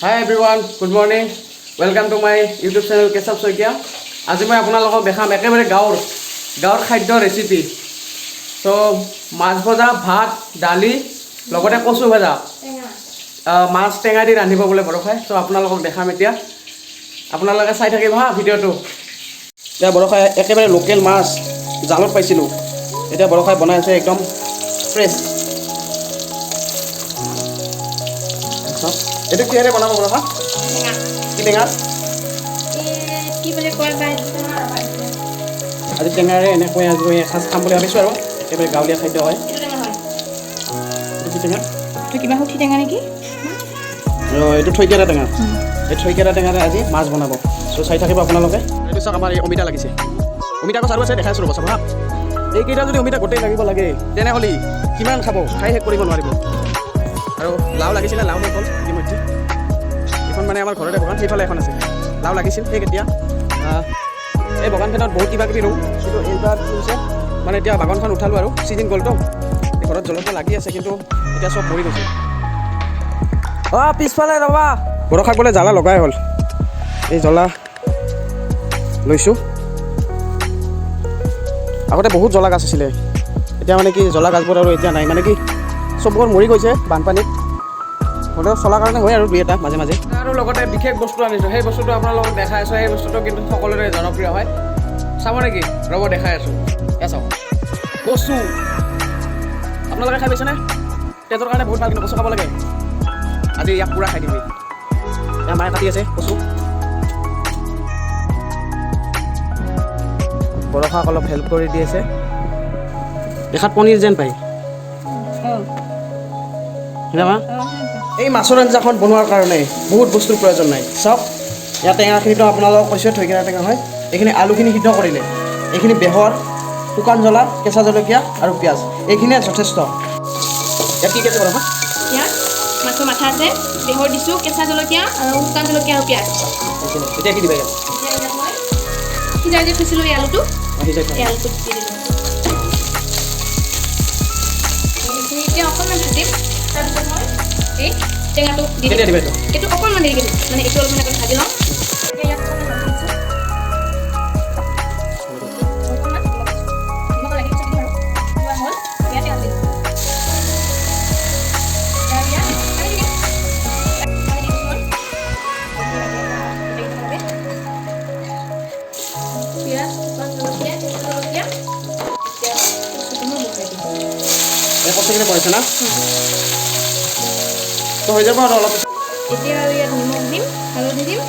Hi everyone, good morning. Welcome to my YouTube channel Kesab Soikia. আজি মই আপোনালোকক দেখাম একেবাৰে গাঁৱৰ খাদ্য ৰেচিপি। তো মাছ ভজা, ভাত, দালি, লগতে কচু ভজা। মাছ টেঙা দি ৰান্ধিব বোলে বৰখাই। তো আপোনালোকক দেখাম এতিয়া। আপোনালোকে চাই থাকিব হা ভিডিঅ'টো। এতিয়া বৰখাই একেবাৰে লোকেল মাছ জালত পাইছিলোঁ। এতিয়া বৰখাই বনাই আছে একদম ফ্ৰেছ। এইটো কিহেৰে বনাব বৰখা? কি টেঙা? আজি টেঙাৰে এনেকৈ আজি এসাঁজ খাম বুলি ভাবিছোঁ আৰু একেবাৰে গাঁৱলীয়া খাদ্য হয়। কিবা সুঠি টেঙা নেকি? এইটো থৈকেৰা টেঙা। এই থৈকেৰা টেঙাৰে আজি মাছ বনাব। চ' চাই থাকিব আপোনালোকে। এইটো চাওক আমাৰ এই অমিতা লাগিছে। অমিতা গছ আৰু আছে দেখাইছোঁ ৰ'ব চাব হা। এইকেইটা যদি অমিতা গোটেই লাগিব লাগে তেনেহ'লে কিমান খাব? খাই শেষ কৰিব নোৱাৰিব। আৰু লাও লাগিছিলে, লাও শেষ হ'ল ইতিমধ্যে। এইখন মানে আমাৰ ঘৰতে বাগান, সেইফালে এখন আছে। লাও লাগিছিল সেই কেতিয়া এই বাগানখনত বহুত কিবা কিবি ৰুওঁ, কিন্তু এইবাৰ কি হৈছে মানে এতিয়া বাগানখন উঠালোঁ আৰু ছিজন গ'লতো ঘৰত জলকীয়া লাগি আছে, কিন্তু এতিয়া চব মৰি গৈছে। পিছফালে ৰ'বা। বৰষাক বোলে জ্বালা লগাই হ'ল। এই জ্বলা লৈছোঁ। আগতে বহুত জ্বলা গাছ আছিলে, এতিয়া মানে কি জ্বলা গাছবোৰ আৰু এতিয়া নাই, মানে কি চববোৰ মৰি গৈছে বানপানীত। হ'লেও চলাৰ কাৰণে হয় আৰু দুই এটা মাজে মাজে। আৰু লগতে বিশেষ বস্তু আনিছোঁ, সেই বস্তুটো আপোনালোকক দেখাই আছোঁ। সেই বস্তুটো কিন্তু সকলোৰে জনপ্ৰিয় হয়। চাব নেকি? ৰ'ব দেখাই আছোঁ। এয়া চাওক কচু। আপোনালোকে খাই পাইছেনে? তেজৰ কাৰণে বহুত ভাল, কিন্তু কচু খাব লাগে। আজি ইয়াক পূৰা খাই দিবি। এয়া মায়ে কাটি আছে কচু। বৰষাক অলপ হেল্প কৰি দি আছে। দেখাত পনীৰ যেন পায়। এই মাছৰ আঞ্জাখন বনোৱাৰ কাৰণে বহুত বস্তুৰ প্ৰয়োজন নাই। চাওক ইয়াত টেঙাখিনিতো আপোনালোকক কৈছোঁ থৈকেৰা টেঙা হয়। এইখিনি আলুখিনি সিদ্ধ কৰিলে, এইখিনি বেহৰ, শুকান জ্বলা, কেঁচা জলকীয়া আৰু পিঁয়াজ, এইখিনিয়ে যথেষ্ট। ইয়াত কি কি আছে বৰষা? ইয়াত মাছৰ মাথা আছে, বেহৰ দিছোঁ, কেঁচা জলকীয়া আৰু শুকান জলকীয়া আৰু পিঁয়াজ। এতিয়া কি দিবা ইয়াত? সিজাই যে থৈছিলোঁ এই আলুটো, সিজাই এই আলুটো দি দিলোঁ। এইখিনি এতিয়া অকণমান ভাজিম, তাৰপিছত মই এই টেঙাটো দি দিম। দিবা এইটো? এইটো অকণমান দেৰিকৈ দিম, মানে এইটো অলপমান আগত ভাজি লওঁ। এতিয়া ইয়াত অকণমান ভাজি দিছোঁ। অকণমান নিমখ লাগি দিছোঁ আৰু কিবা হ'ল ইয়াতে ভাজি দিছোঁ। পিঁয়াজ, শুকান জলকীয়া, কেঁচা জলকীয়া, এতিয়া কচুটো মই বহাই দিম। এই কচুখিনি বনাইছে না? তো হৈ যাব আৰু অলপ। এতিয়া আৰু ইয়াত নিমখ দিম, হালধি দিম,